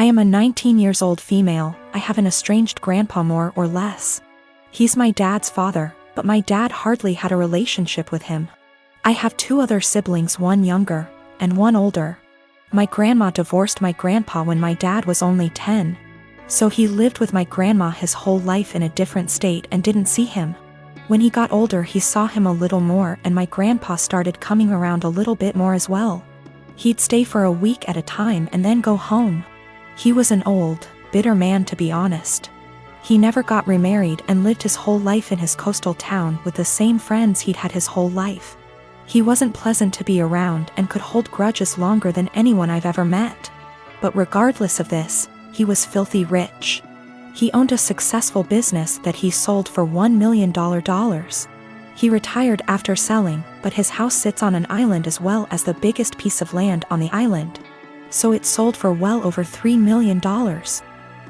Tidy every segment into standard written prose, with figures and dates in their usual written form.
I am a 19 years old female. I have an estranged grandpa more or less. He's my dad's father, but my dad hardly had a relationship with him. I have 2 other siblings, one younger and one older. My grandma divorced my grandpa when my dad was only 10. So he lived with my grandma his whole life in a different state and didn't see him. When he got older, he saw him a little more, and my grandpa started coming around a little bit more as well. He'd stay for a week at a time and then go home. He was an old, bitter man, to be honest. He never got remarried and lived his whole life in his coastal town with the same friends he'd had his whole life. He wasn't pleasant to be around and could hold grudges longer than anyone I've ever met. But regardless of this, he was filthy rich. He owned a successful business that he sold for $1 million. He retired after selling, but his house sits on an island as well as the biggest piece of land on the island. So it sold for well over $3 million.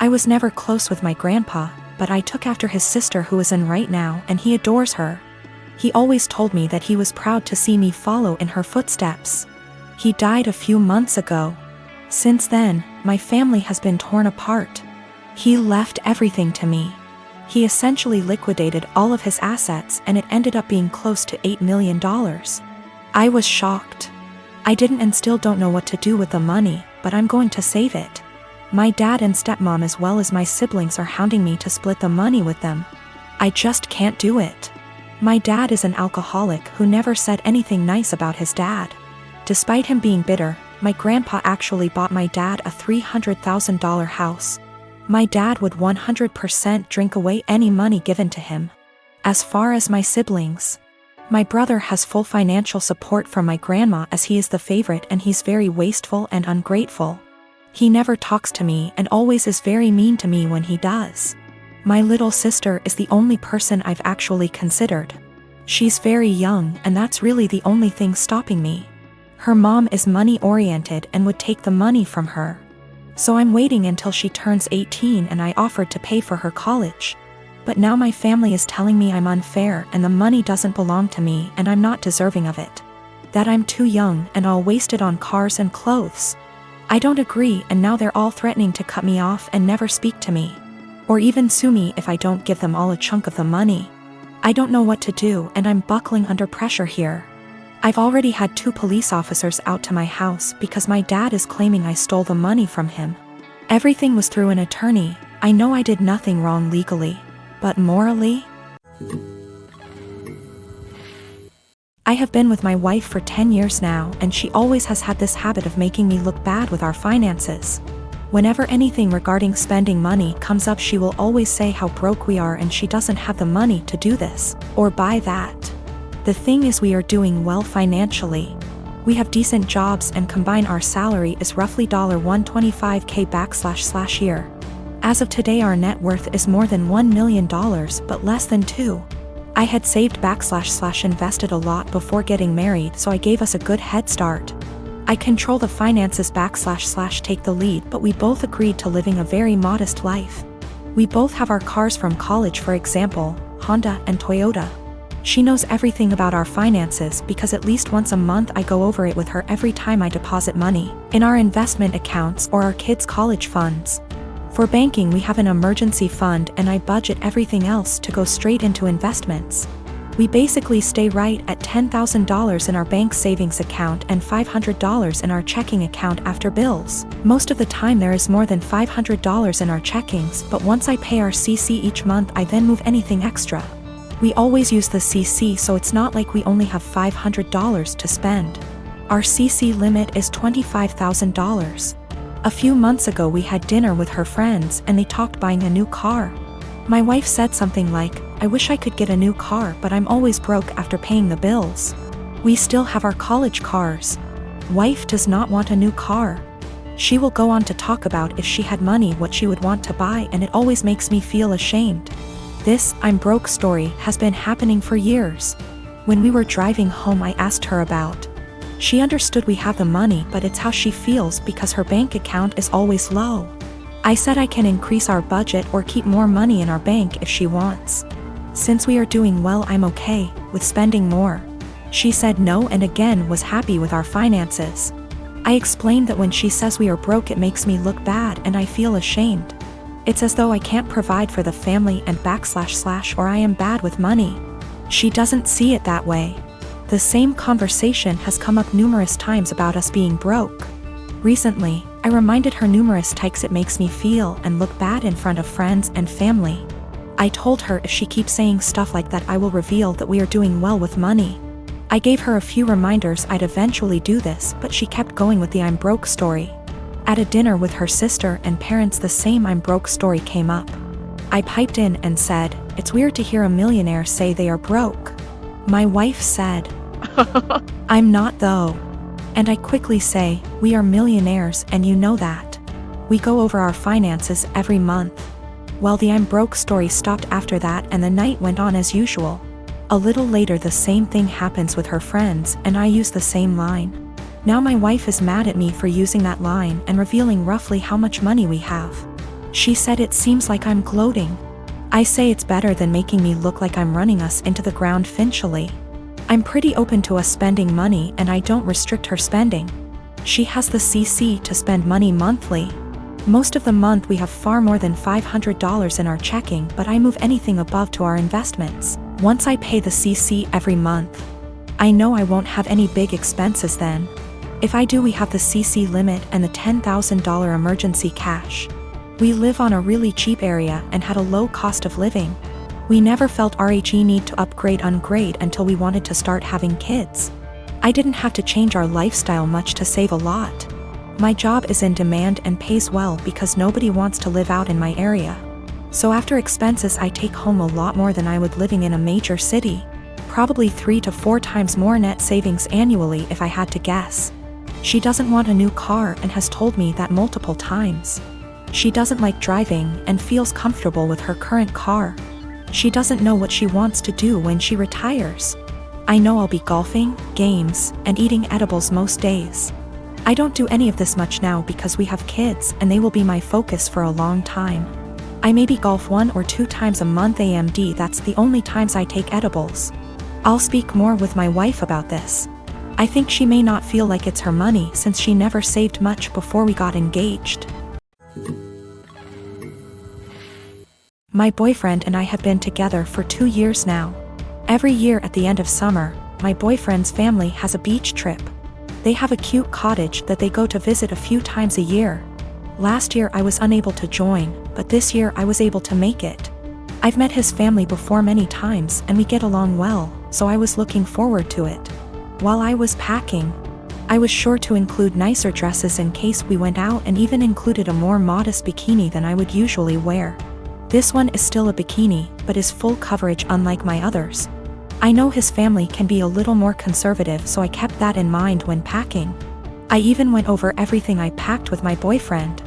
I was never close with my grandpa, but I took after his sister who is in right now, and he adores her. He always told me that he was proud to see me follow in her footsteps. He died a few months ago. Since then, my family has been torn apart. He left everything to me. He essentially liquidated all of his assets, and it ended up being close to $8 million. I was shocked. I didn't and still don't know what to do with the money, but I'm going to save it. My dad and stepmom as well as my siblings are hounding me to split the money with them. I just can't do it. My dad is an alcoholic who never said anything nice about his dad. Despite him being bitter, my grandpa actually bought my dad a $300,000 house. My dad would 100% drink away any money given to him. As far as my siblings, my brother has full financial support from my grandma as he is the favorite, and he's very wasteful and ungrateful. He never talks to me and always is very mean to me when he does. My little sister is the only person I've actually considered. She's very young, and that's really the only thing stopping me. Her mom is money-oriented and would take the money from her. So I'm waiting until she turns 18, and I offered to pay for her college. But now my family is telling me I'm unfair and the money doesn't belong to me and I'm not deserving of it. That I'm too young and I'll waste it on cars and clothes. I don't agree, and now they're all threatening to cut me off and never speak to me. Or even sue me if I don't give them all a chunk of the money. I don't know what to do, and I'm buckling under pressure here. I've already had 2 police officers out to my house because my dad is claiming I stole the money from him. Everything was through an attorney. I know I did nothing wrong legally. But morally? I have been with my wife for 10 years now, and she always has had this habit of making me look bad with our finances. Whenever anything regarding spending money comes up, she will always say how broke we are and she doesn't have the money to do this or buy that. The thing is, we are doing well financially. We have decent jobs, and combine our salary is roughly $125K / year. As of today, our net worth is more than $1 million, but less than 2. I had saved / invested a lot before getting married, so I gave us a good head start. I control the finances / take the lead, but we both agreed to living a very modest life. We both have our cars from college, for example, Honda and Toyota. She knows everything about our finances because at least once a month I go over it with her every time I deposit money in our investment accounts or our kids' college funds. For banking, we have an emergency fund, and I budget everything else to go straight into investments. We basically stay right at $10,000 in our bank savings account and $500 in our checking account after bills. Most of the time there is more than $500 in our checkings, but once I pay our CC each month, I then move anything extra. We always use the CC, so it's not like we only have $500 to spend. Our CC limit is $25,000. A few months ago we had dinner with her friends and they talked buying a new car. My wife said something like, "I wish I could get a new car, but I'm always broke after paying the bills." We still have our college cars. Wife does not want a new car. She will go on to talk about if she had money what she would want to buy, and it always makes me feel ashamed. This "I'm broke" story has been happening for years. When we were driving home, I asked her about. She understood we have the money, but it's how she feels because her bank account is always low. I said I can increase our budget or keep more money in our bank if she wants. Since we are doing well, I'm okay with spending more. She said no and again was happy with our finances. I explained that when she says we are broke it makes me look bad and I feel ashamed. It's as though I can't provide for the family and / or I am bad with money. She doesn't see it that way. The same conversation has come up numerous times about us being broke. Recently, I reminded her numerous times it makes me feel and look bad in front of friends and family. I told her if she keeps saying stuff like that I will reveal that we are doing well with money. I gave her a few reminders I'd eventually do this, but she kept going with the I'm broke story. At a dinner with her sister and parents the same I'm broke story came up. I piped in and said, "It's weird to hear a millionaire say they are broke." My wife said, "I'm not though." And I quickly say, "We are millionaires and you know that. We go over our finances every month." Well, the I'm broke story stopped after that and the night went on as usual. A little later the same thing happens with her friends and I use the same line. Now my wife is mad at me for using that line and revealing roughly how much money we have. She said it seems like I'm gloating. I say it's better than making me look like I'm running us into the ground financially. I'm pretty open to us spending money and I don't restrict her spending. She has the CC to spend money monthly. Most of the month we have far more than $500 in our checking, but I move anything above to our investments. Once I pay the CC every month, I know I won't have any big expenses then. If I do, we have the CC limit and the $10,000 emergency cash. We live on a really cheap area and had a low cost of living. We never felt RHE need to upgrade until we wanted to start having kids. I didn't have to change our lifestyle much to save a lot. My job is in demand and pays well because nobody wants to live out in my area. So after expenses I take home a lot more than I would living in a major city. Probably 3 to 4 times more net savings annually if I had to guess. She doesn't want a new car and has told me that multiple times. She doesn't like driving and feels comfortable with her current car. She doesn't know what she wants to do when she retires. I know I'll be golfing, games, and eating edibles most days. I don't do any of this much now because we have kids and they will be my focus for a long time. I maybe golf 1 or 2 times a month AMD, that's the only times I take edibles. I'll speak more with my wife about this. I think she may not feel like it's her money since she never saved much before we got engaged. My boyfriend and I have been together for 2 years now. Every year at the end of summer, my boyfriend's family has a beach trip. They have a cute cottage that they go to visit a few times a year. Last year I was unable to join, but this year I was able to make it. I've met his family before many times and we get along well, so I was looking forward to it. While I was packing, I was sure to include nicer dresses in case we went out and even included a more modest bikini than I would usually wear. This one is still a bikini, but is full coverage unlike my others. I know his family can be a little more conservative, so I kept that in mind when packing. I even went over everything I packed with my boyfriend.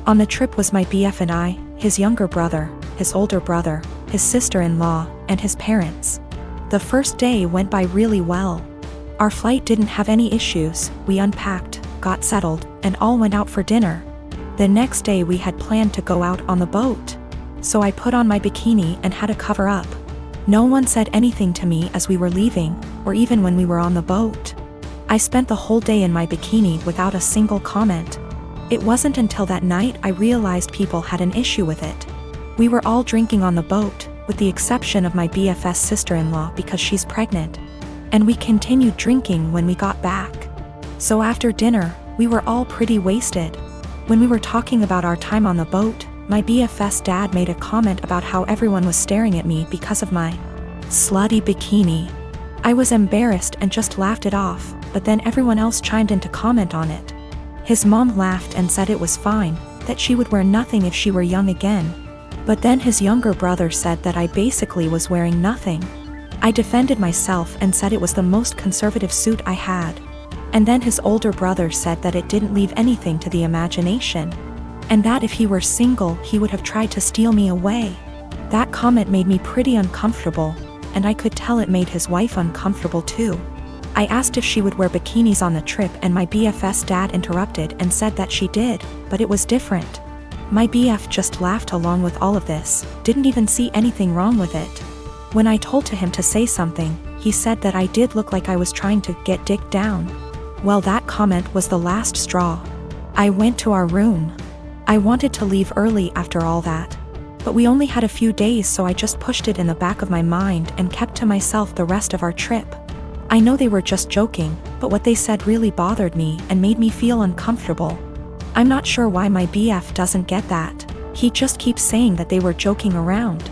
On the trip was my BF and I, his younger brother, his older brother, his sister-in-law, and his parents. The first day went by really well. Our flight didn't have any issues, we unpacked, got settled, and all went out for dinner. The next day we had planned to go out on the boat. So I put on my bikini and had to cover up. No one said anything to me as we were leaving, or even when we were on the boat. I spent the whole day in my bikini without a single comment. It wasn't until that night I realized people had an issue with it. We were all drinking on the boat, with the exception of my BFS sister-in-law because she's pregnant. And we continued drinking when we got back. So after dinner, we were all pretty wasted. When we were talking about our time on the boat, my BFS dad made a comment about how everyone was staring at me because of my slutty bikini. I was embarrassed and just laughed it off, but then everyone else chimed in to comment on it. His mom laughed and said it was fine, that she would wear nothing if she were young again. But then his younger brother said that I basically was wearing nothing. I defended myself and said it was the most conservative suit I had. And then his older brother said that it didn't leave anything to the imagination. And that if he were single, he would have tried to steal me away. That comment made me pretty uncomfortable, and I could tell it made his wife uncomfortable too. I asked if she would wear bikinis on the trip and my BFS dad interrupted and said that she did, but it was different. My BF just laughed along with all of this, didn't even see anything wrong with it. When I told him to say something, he said that I did look like I was trying to get dick down. Well, that comment was the last straw. I went to our room. I wanted to leave early after all that. But we only had a few days, so I just pushed it in the back of my mind and kept to myself the rest of our trip. I know they were just joking, but what they said really bothered me and made me feel uncomfortable. I'm not sure why my BF doesn't get that. He just keeps saying that they were joking around.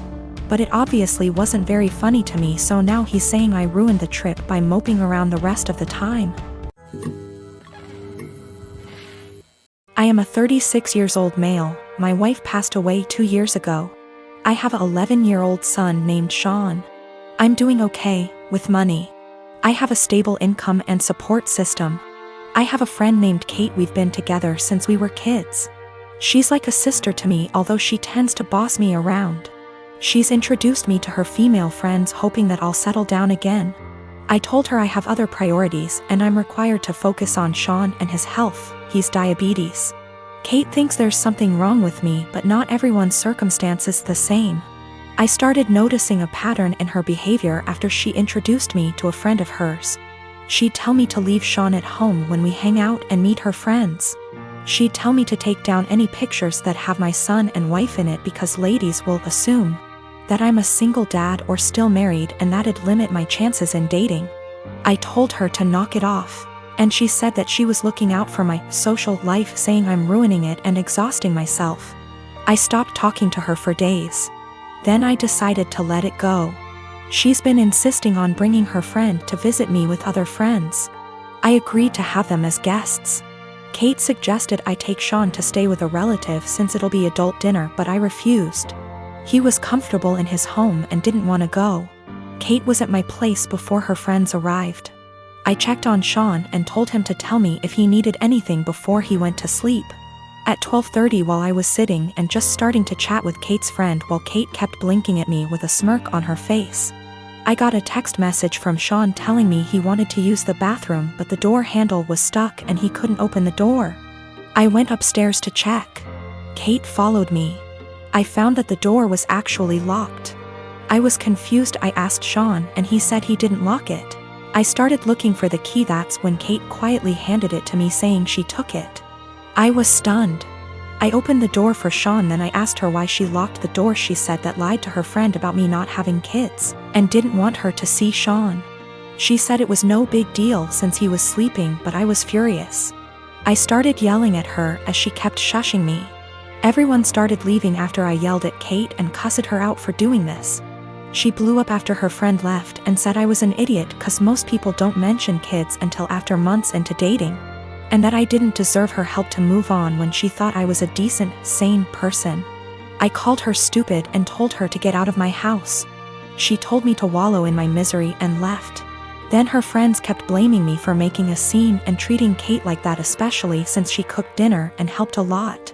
But it obviously wasn't very funny to me, so now he's saying I ruined the trip by moping around the rest of the time. I am a 36-year-old male. My wife passed away 2 years ago. I have an 11-year-old son named Sean. I'm doing okay, with money. I have a stable income and support system. I have a friend named Kate. We've been together since we were kids. She's like a sister to me, although she tends to boss me around. She's introduced me to her female friends, hoping that I'll settle down again. I told her I have other priorities and I'm required to focus on Sean and his health. He's diabetes. Kate thinks there's something wrong with me, but not everyone's circumstance is the same. I started noticing a pattern in her behavior after she introduced me to a friend of hers. She'd tell me to leave Sean at home when we hang out and meet her friends. She'd tell me to take down any pictures that have my son and wife in it because ladies will assume that I'm a single dad or still married, and that'd limit my chances in dating. I told her to knock it off, and she said that she was looking out for my social life, saying I'm ruining it and exhausting myself. I stopped talking to her for days. Then I decided to let it go. She's been insisting on bringing her friend to visit me with other friends. I agreed to have them as guests. Kate suggested I take Sean to stay with a relative since it'll be adult dinner, but I refused. He was comfortable in his home and didn't want to go. Kate was at my place before her friends arrived. I checked on Sean and told him to tell me if he needed anything before he went to sleep. At 12:30, while I was sitting and just starting to chat with Kate's friend, while Kate kept blinking at me with a smirk on her face, I got a text message from Sean telling me he wanted to use the bathroom, but the door handle was stuck and he couldn't open the door. I went upstairs to check. Kate followed me. I found that the door was actually locked. I was confused. I asked Sean and he said he didn't lock it. I started looking for the key. That's when Kate quietly handed it to me, saying she took it. I was stunned. I opened the door for Sean, then I asked her why she locked the door. She said that lied to her friend about me not having kids and didn't want her to see Sean. She said it was no big deal since he was sleeping, but I was furious. I started yelling at her as she kept shushing me. Everyone started leaving after I yelled at Kate and cussed her out for doing this. She blew up after her friend left and said I was an idiot cause most people don't mention kids until after months into dating, and that I didn't deserve her help to move on when she thought I was a decent, sane person. I called her stupid and told her to get out of my house. She told me to wallow in my misery and left. Then her friends kept blaming me for making a scene and treating Kate like that, especially since she cooked dinner and helped a lot.